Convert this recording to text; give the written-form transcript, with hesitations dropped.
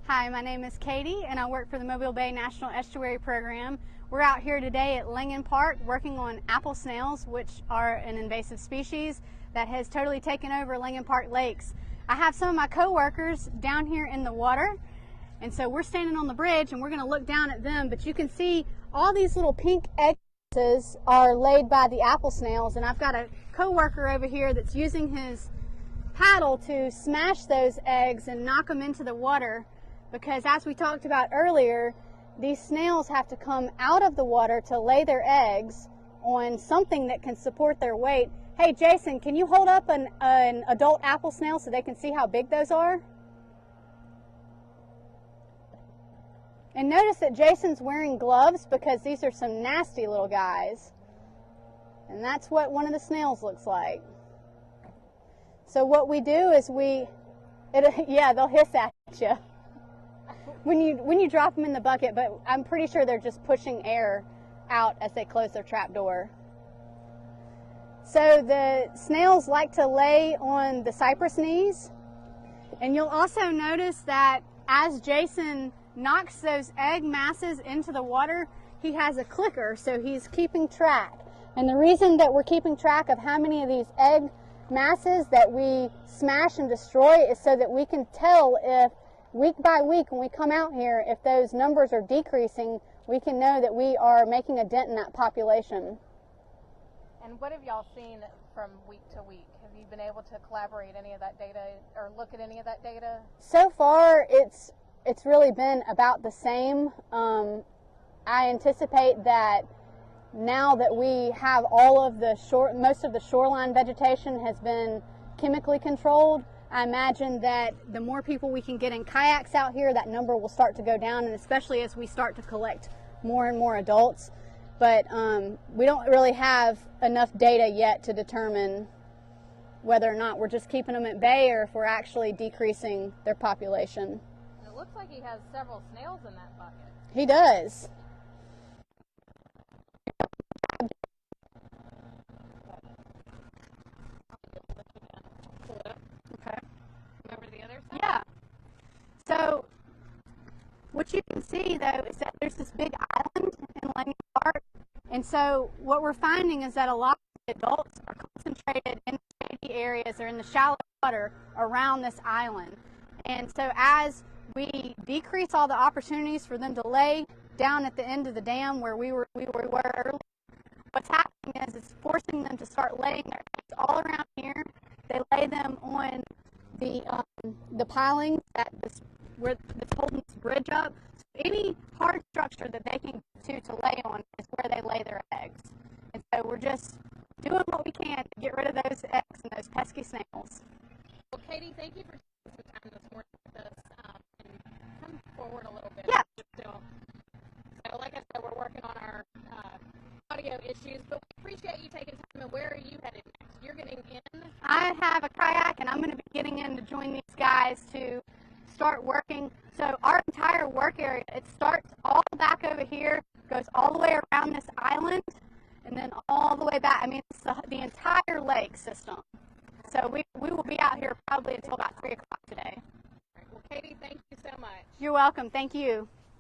Hi, my name is Katie and I work for the Mobile Bay National Estuary Program. We're out here today at Langan Park working on apple snails, which are an invasive species that has totally taken over Langan Park lakes. I have some of my co-workers down here in the water, and so we're standing on the bridge and we're going to look down at them, but you can see all these little pink eggs are laid by the apple snails, and I've got a co-worker over here that's using his paddle to smash those eggs and knock them into the water, because as we talked about earlier, these snails have to come out of the water to lay their eggs on something that can support their weight. Hey Jason, can you hold up an adult apple snail so they can see how big those are? And notice that Jason's wearing gloves because these are some nasty little guys. And that's what one of the snails looks like. So what we do is yeah, they'll hiss at you when you drop them in the bucket, but I'm pretty sure they're just pushing air out as they close their trap door. So the snails like to lay on the cypress knees, and you'll also notice that as Jason knocks those egg masses into the water, he has a clicker, so he's keeping track. And the reason that we're keeping track of how many of these egg masses that we smash and destroy is so that we can tell if week by week when we come out here, if those numbers are decreasing, we can know that we are making a dent in that population. And what have y'all seen from week to week? Have you been able to collaborate any of that data or look at any of that data? So far, it's really been about the same. I anticipate that now that we have most of the shoreline vegetation has been chemically controlled, I imagine that the more people we can get in kayaks out here, that number will start to go down, and especially as we start to collect more and more adults. But we don't really have enough data yet to determine whether or not we're just keeping them at bay or if we're actually decreasing their population. It looks like he has several snails in that bucket. He does. Okay. Remember the other side? Yeah. So what you can see though is that there's this big island in Langan Park, and so what we're finding is that a lot of adults are concentrated in the shady areas or in the shallow water around this island. And so as we decrease all the opportunities for them to lay down at the end of the dam where we were earlier, what's happening is it's forcing them to start laying their eggs all around here. They lay them on the pilings that's holding this bridge up. So any hard structure that they can get to lay on is where they lay their eggs. And so we're just doing what we can to get rid of those eggs and those pesky snails. Well, Katie, thank you for taking some time this morning with us and come forward a little bit. Yeah. So like I said, we're working on our audio issues, but we appreciate you taking time. And where are you headed next? You're getting in? I have a kayak, and I'm going to be getting in to join these guys to start working. So our entire work area, it starts all back over here, goes all the way around this island, and then all the way back. I mean, it's the entire lake system. So we will be out here probably until about 3 o'clock today. All right. Well, Katie, thank you so much. You're welcome. Thank you.